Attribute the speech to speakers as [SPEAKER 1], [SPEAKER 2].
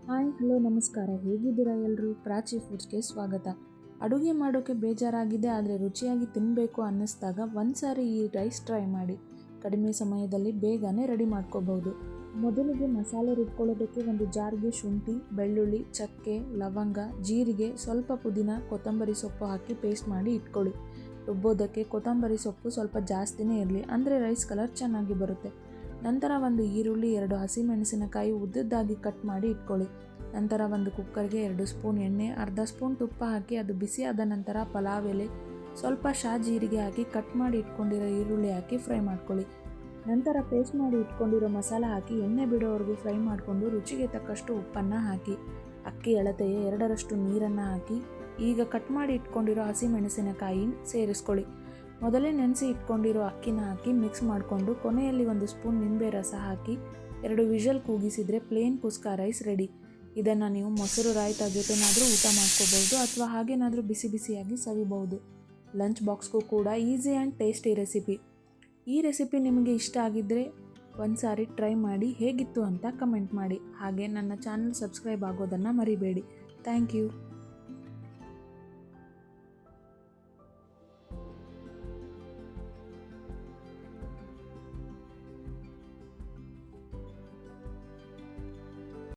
[SPEAKER 1] Hi hello ನಮಸ್ಕಾರ, ಹೇಗಿದ್ದೀರಾ ಎಲ್ಲರೂ? ಪ್ರಾಚಿ ಫುಡ್ಸ್ಗೆ ಸ್ವಾಗತ. ಅಡುಗೆ ಮಾಡೋಕ್ಕೆ ಬೇಜಾರಾಗಿದೆ, ಆದರೆ ರುಚಿಯಾಗಿ ತಿನ್ನಬೇಕು ಅನ್ನಿಸ್ದಾಗ ಒಂದು ಸಾರಿ ಈ ರೈಸ್ ಟ್ರೈ ಮಾಡಿ. ಕಡಿಮೆ ಸಮಯದಲ್ಲಿ ಬೇಗನೆ ರೆಡಿ ಮಾಡ್ಕೋಬಹುದು. ಮೊದಲಿಗೆ ಮಸಾಲೆ ರುಬ್ಕೊಳ್ಳೋದಕ್ಕೆ ಒಂದು ಜಾರ್ಗೆ ಶುಂಠಿ, ಬೆಳ್ಳುಳ್ಳಿ, ಚಕ್ಕೆ, ಲವಂಗ, ಜೀರಿಗೆ, ಸ್ವಲ್ಪ ಪುದೀನ, ಕೊತ್ತಂಬರಿ ಸೊಪ್ಪು ಹಾಕಿ ಪೇಸ್ಟ್ ಮಾಡಿ ಇಟ್ಕೊಳ್ಳಿ. ರುಬ್ಬೋದಕ್ಕೆ ಕೊತ್ತಂಬರಿ ಸೊಪ್ಪು ಸ್ವಲ್ಪ ಜಾಸ್ತಿನೇ ಇರಲಿ, ಅಂದರೆ ರೈಸ್ ಕಲರ್ ಚೆನ್ನಾಗಿ ಬರುತ್ತೆ. ನಂತರ ಒಂದು ಈರುಳ್ಳಿ, 2 ಹಸಿಮೆಣಸಿನಕಾಯಿ ಉದ್ದದ್ದಾಗಿ ಕಟ್ ಮಾಡಿ ಇಟ್ಕೊಳ್ಳಿ. ನಂತರ ಒಂದು ಕುಕ್ಕರ್ಗೆ 2 ಸ್ಪೂನ್ ಎಣ್ಣೆ, ಅರ್ಧ ಸ್ಪೂನ್ ತುಪ್ಪ ಹಾಕಿ ಅದು ಬಿಸಿಯಾದ ನಂತರ ಪಲಾವ್ ಎಲೆ, ಸ್ವಲ್ಪ ಜೀರಿಗೆ ಹಾಕಿ ಕಟ್ ಮಾಡಿ ಇಟ್ಕೊಂಡಿರೋ ಈರುಳ್ಳಿ ಹಾಕಿ ಫ್ರೈ ಮಾಡ್ಕೊಳ್ಳಿ. ನಂತರ ಪೇಸ್ಟ್ ಮಾಡಿ ಇಟ್ಕೊಂಡಿರೋ ಮಸಾಲ ಹಾಕಿ ಎಣ್ಣೆ ಬಿಡೋವರೆಗೂ ಫ್ರೈ ಮಾಡಿಕೊಂಡು ರುಚಿಗೆ ತಕ್ಕಷ್ಟು ಉಪ್ಪನ್ನು ಹಾಕಿ, ಅಕ್ಕಿ ಅಳತೆಯ 2ರಷ್ಟು ನೀರನ್ನು ಹಾಕಿ ಈಗ ಕಟ್ ಮಾಡಿ ಇಟ್ಕೊಂಡಿರೋ ಹಸಿಮೆಣಸಿನಕಾಯಿ ಸೇರಿಸ್ಕೊಳ್ಳಿ. ಮೊದಲೇ ನೆನೆಸಿ ಇಟ್ಕೊಂಡಿರೋ ಅಕ್ಕಿನ ಹಾಕಿ ಮಿಕ್ಸ್ ಮಾಡಿಕೊಂಡು ಕೊನೆಯಲ್ಲಿ 1 ಸ್ಪೂನ್ ನಿಂಬೆ ರಸ ಹಾಕಿ 2 ವಿಷಲ್ ಕೂಗಿಸಿದರೆ ಪ್ಲೇನ್ ಕುಸ್ಕಾ ರೈಸ್ ರೆಡಿ. ಇದನ್ನು ನೀವು ಮೊಸರು ರಾಯ್ತ ಜೊತೆನಾದರೂ ಊಟ ಮಾಡ್ಕೋಬಹುದು ಅಥವಾ ಹಾಗೇನಾದರೂ ಬಿಸಿ ಬಿಸಿಯಾಗಿ ಸವಿಬಹುದು. ಲಂಚ್ ಬಾಕ್ಸ್ಗೂ ಕೂಡ ಈಸಿ ಆ್ಯಂಡ್ ಟೇಸ್ಟಿ ರೆಸಿಪಿ. ಈ ರೆಸಿಪಿ ನಿಮಗೆ ಇಷ್ಟ ಆಗಿದ್ದರೆ ಒಂದು ಸಾರಿ ಟ್ರೈ ಮಾಡಿ ಹೇಗಿತ್ತು ಅಂತ ಕಮೆಂಟ್ ಮಾಡಿ. ಹಾಗೆ ನನ್ನ ಚಾನಲ್ ಸಬ್ಸ್ಕ್ರೈಬ್ ಆಗೋದನ್ನು ಮರಿಬೇಡಿ. Thank you.